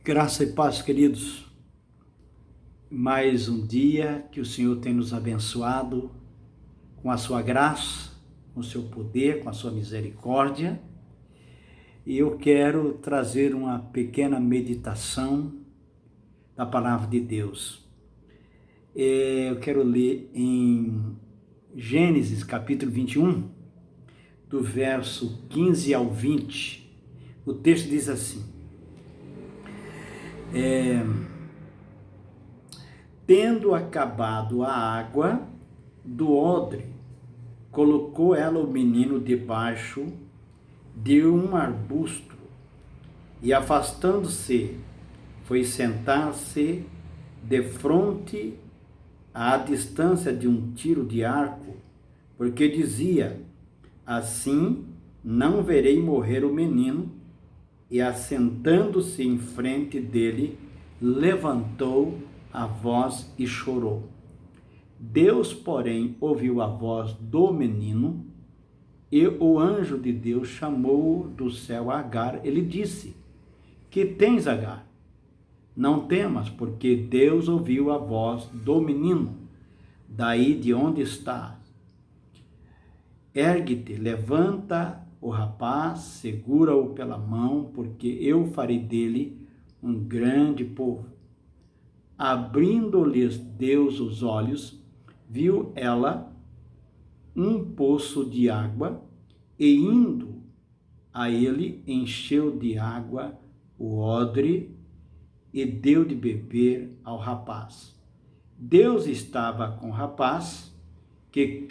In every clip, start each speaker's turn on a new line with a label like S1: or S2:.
S1: Graça e paz, queridos. Mais um dia que o Senhor tem nos abençoado com a sua graça, com o seu poder, com a sua misericórdia. E eu quero trazer uma pequena meditação da palavra de Deus. Eu quero ler em Gênesis capítulo 21, do verso 15 ao 20. O texto diz assim: Tendo acabado a água do odre, colocou ela o menino debaixo de um arbusto e, afastando-se, foi sentar-se defronte à distância de um tiro de arco, porque dizia: assim não verei morrer o menino. E, assentando-se em frente dele, levantou a voz e chorou. Deus, porém, ouviu a voz do menino, e o anjo de Deus chamou do céu Agar. Ele disse: que tens, Agar? Não temas, porque Deus ouviu a voz do menino, daí de onde estás. Ergue-te, levanta o rapaz, segura-o pela mão, porque eu farei dele um grande povo. Abrindo-lhes Deus os olhos, viu ela um poço de água, e indo a ele, encheu de água o odre e deu de beber ao rapaz. Deus estava com o rapaz, que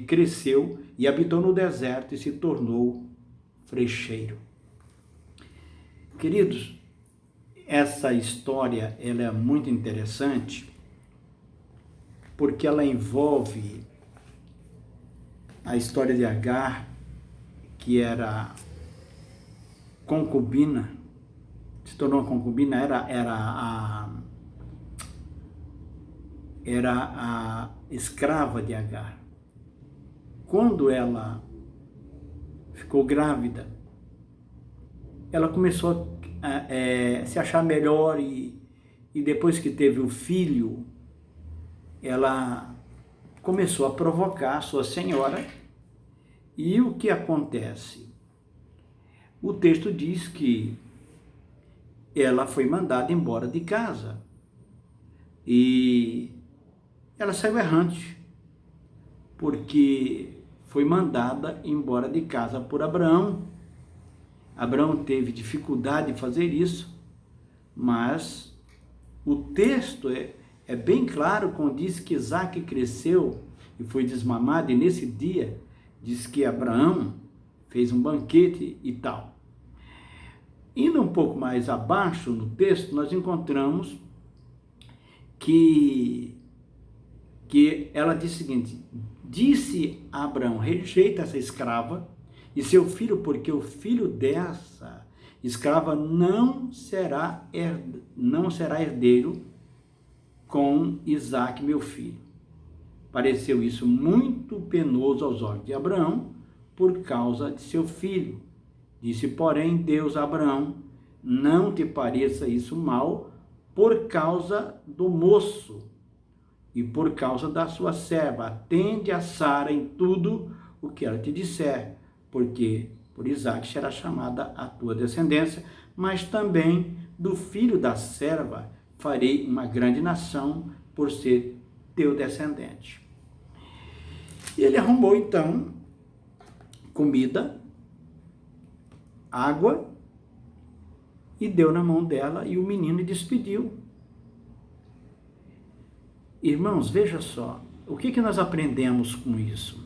S1: cresceu e habitou no deserto e se tornou frecheiro. Queridos, essa história ela é muito interessante porque ela envolve a história de Agar, que era concubina, se tornou uma concubina, era a escrava de Agar. Quando ela ficou grávida, ela começou a se achar melhor e depois que teve o filho, ela começou a provocar a sua senhora. E o que acontece? O texto diz que ela foi mandada embora de casa e ela saiu errante, porque foi mandada embora de casa por Abraão. Abraão teve dificuldade de fazer isso, mas o texto é bem claro quando diz que Isaac cresceu e foi desmamado, e nesse dia diz que Abraão fez um banquete e tal. Indo um pouco mais abaixo no texto, nós encontramos que ela diz o seguinte: disse a Abraão: rejeita essa escrava e seu filho, porque o filho dessa escrava não será herdeiro com Isaque, meu filho. Pareceu isso muito penoso aos olhos de Abraão por causa de seu filho. Disse, porém, Deus a Abraão: não te pareça isso mal por causa do moço e por causa da sua serva. Atende a Sara em tudo o que ela te disser, porque por Isaque será chamada a tua descendência, mas também do filho da serva farei uma grande nação, por ser teu descendente. E ele arrumou então comida, água, e deu na mão dela, e o menino despediu. Irmãos, veja só, o que nós aprendemos com isso?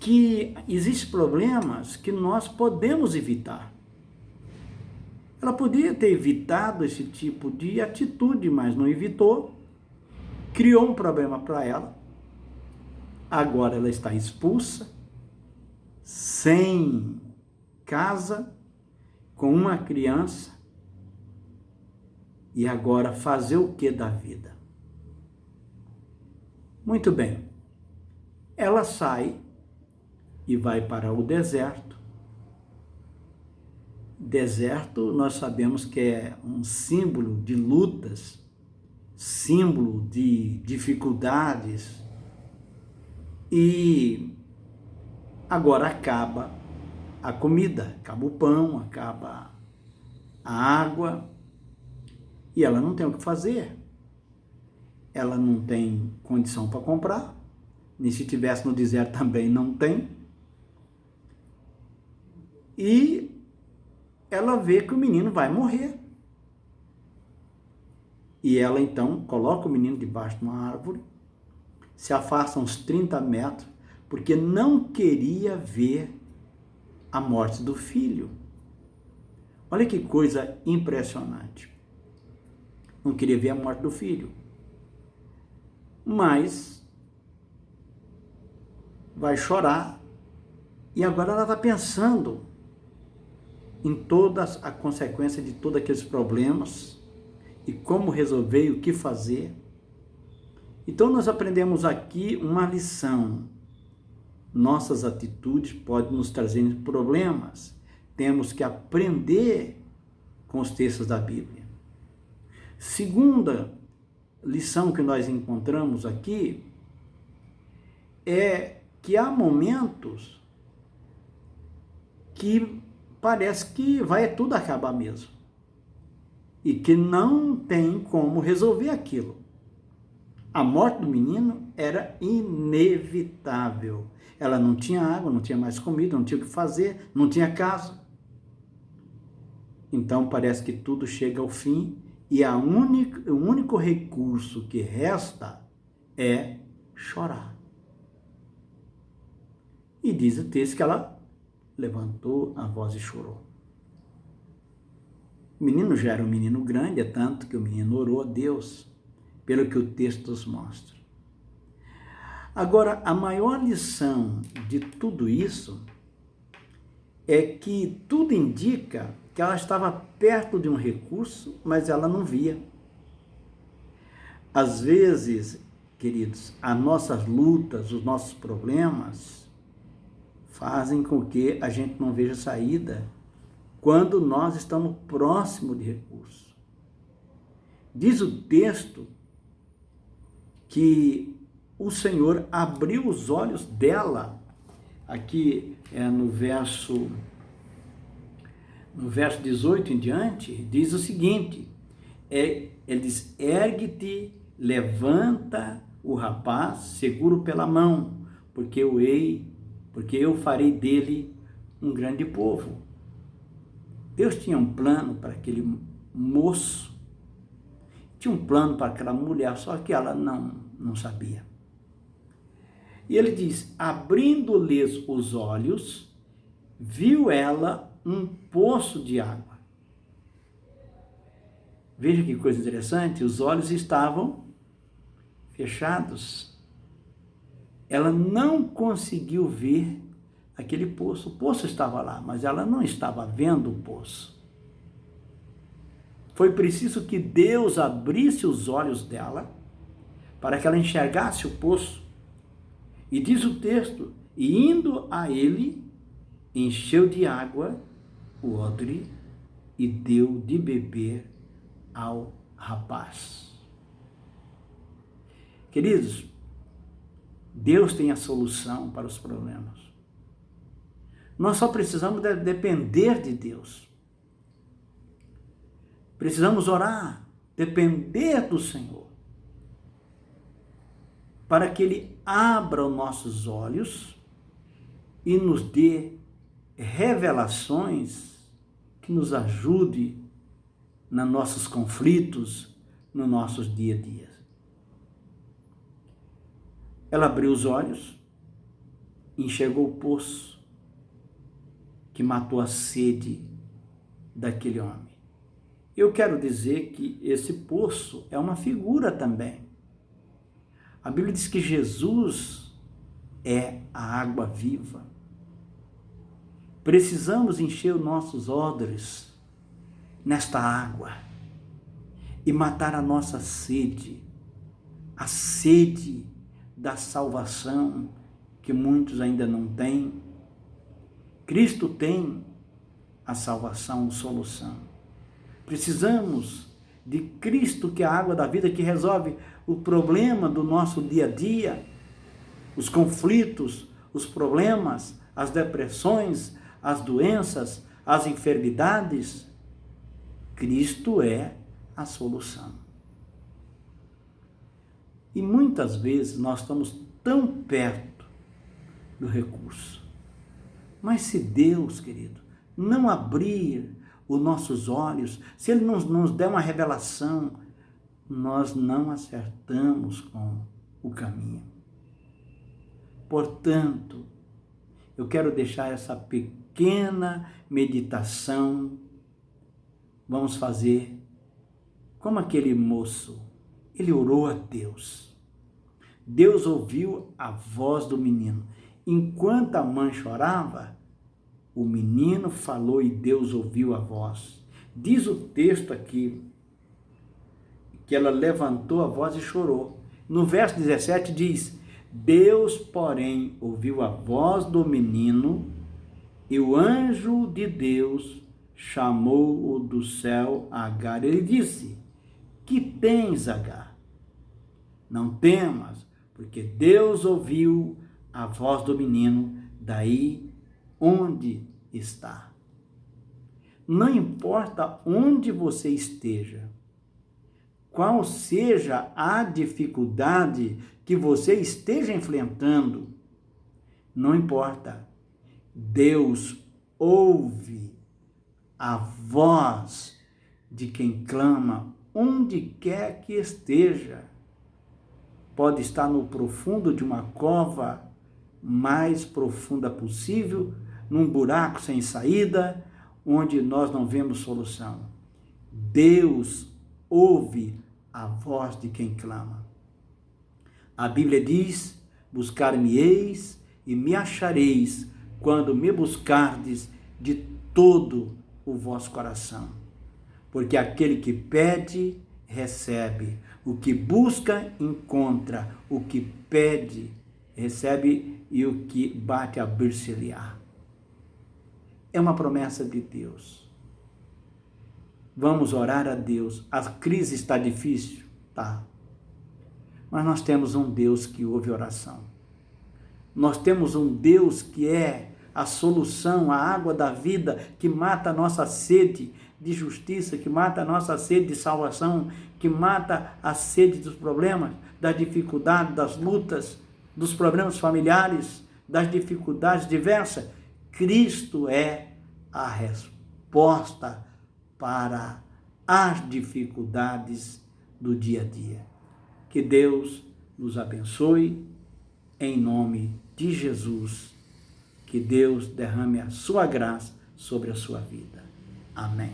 S1: Que existem problemas que nós podemos evitar. Ela podia ter evitado esse tipo de atitude, mas não evitou, criou um problema para ela. Agora ela está expulsa, sem casa, com uma criança, e agora fazer o que da vida? Muito bem, ela sai e vai para o deserto, Deserto, nós sabemos que é um símbolo de lutas, símbolo de dificuldades, e agora acaba a comida, acaba o pão, acaba a água, e ela não tem o que fazer. Ela não tem condição para comprar, nem se tivesse no deserto também não tem. E ela vê que o menino vai morrer. E ela então coloca o menino debaixo de uma árvore, se afasta uns 30 metros, porque não queria ver a morte do filho. Olha que coisa impressionante. Não queria ver a morte do filho. Mas vai chorar. E agora ela está pensando em todas as consequências de todos aqueles problemas e como resolver e o que fazer. Então nós aprendemos aqui uma lição. Nossas atitudes podem nos trazer problemas. Temos que aprender com os textos da Bíblia. Segunda lição que nós encontramos aqui é que há momentos que parece que vai tudo acabar mesmo e que não tem como resolver aquilo. A morte do menino era inevitável. Ela não tinha água, não tinha mais comida, não tinha o que fazer, não tinha casa. Então parece que tudo chega ao fim e o único recurso que resta é chorar. E diz o texto que ela levantou a voz e chorou. O menino já era um menino grande, é tanto que o menino orou a Deus, pelo que o texto nos mostra. Agora, a maior lição de tudo isso é que tudo indica que ela estava perto de um recurso, mas ela não via. Às vezes, queridos, as nossas lutas, os nossos problemas fazem com que a gente não veja saída quando nós estamos próximos de recurso. Diz o texto que o Senhor abriu os olhos dela, aqui no verso 18 em diante, diz o seguinte, ele diz, ergue-te, levanta o rapaz, seguro pela mão, porque eu farei dele um grande povo. Deus tinha um plano para aquele moço, tinha um plano para aquela mulher, só que ela não sabia. E ele diz, abrindo-lhes os olhos, viu ela um poço de água. Veja que coisa interessante, os olhos estavam fechados. Ela não conseguiu ver aquele poço. O poço estava lá, mas ela não estava vendo o poço. Foi preciso que Deus abrisse os olhos dela para que ela enxergasse o poço. E diz o texto, e indo a ele, encheu de água o odre e deu de beber ao rapaz. Queridos, Deus tem a solução para os problemas. Nós só precisamos depender de Deus. Precisamos orar, depender do Senhor, para que Ele abra os nossos olhos e nos dê revelações que nos ajude nos nossos conflitos, nos nossos dia a dia. Ela abriu os olhos, enxergou o poço que matou a sede daquele homem. Eu quero dizer que esse poço é uma figura também. A Bíblia diz que Jesus é a água viva. Precisamos encher os nossos odres nesta água e matar a nossa sede, a sede da salvação que muitos ainda não têm. Cristo tem a salvação, a solução. Precisamos de Cristo, que é a água da vida, que resolve o problema do nosso dia a dia, os conflitos, os problemas, as depressões, as doenças, as enfermidades. Cristo é a solução. E muitas vezes nós estamos tão perto do recurso. Mas se Deus, querido, não abrir os nossos olhos, se Ele não nos der uma revelação, nós não acertamos com o caminho. Portanto, eu quero deixar essa pequena meditação. Vamos fazer como aquele moço. Ele orou a Deus. Deus ouviu a voz do menino. Enquanto a mãe chorava, o menino falou e Deus ouviu a voz. Diz o texto aqui que ela levantou a voz e chorou. No verso 17 diz: Deus, porém, ouviu a voz do menino e o anjo de Deus chamou-o do céu a Agar. Ele disse: Que tens, Agar? Não temas, porque Deus ouviu a voz do menino daí onde está. Não importa onde você esteja, qual seja a dificuldade que você esteja enfrentando, não importa. Deus ouve a voz de quem clama, onde quer que esteja. Pode estar no profundo de uma cova mais profunda possível, num buraco sem saída, onde nós não vemos solução. Deus ouve a voz de quem clama. A Bíblia diz: buscar-me-eis e me achareis, quando me buscardes de todo o vosso coração. Porque aquele que pede, recebe. O que busca, encontra. O que pede, recebe. E o que bate, abrir-se-lhe-á. É uma promessa de Deus. Vamos orar a Deus. A crise está difícil? Tá. Mas nós temos um Deus que ouve oração. Nós temos um Deus que é a solução, a água da vida, que mata a nossa sede de justiça, que mata a nossa sede de salvação, que mata a sede dos problemas, das dificuldades, das lutas, dos problemas familiares, das dificuldades diversas. Cristo é a resposta para as dificuldades do dia a dia. Que Deus nos abençoe, em nome de Jesus. Que Deus derrame a sua graça sobre a sua vida. Amém.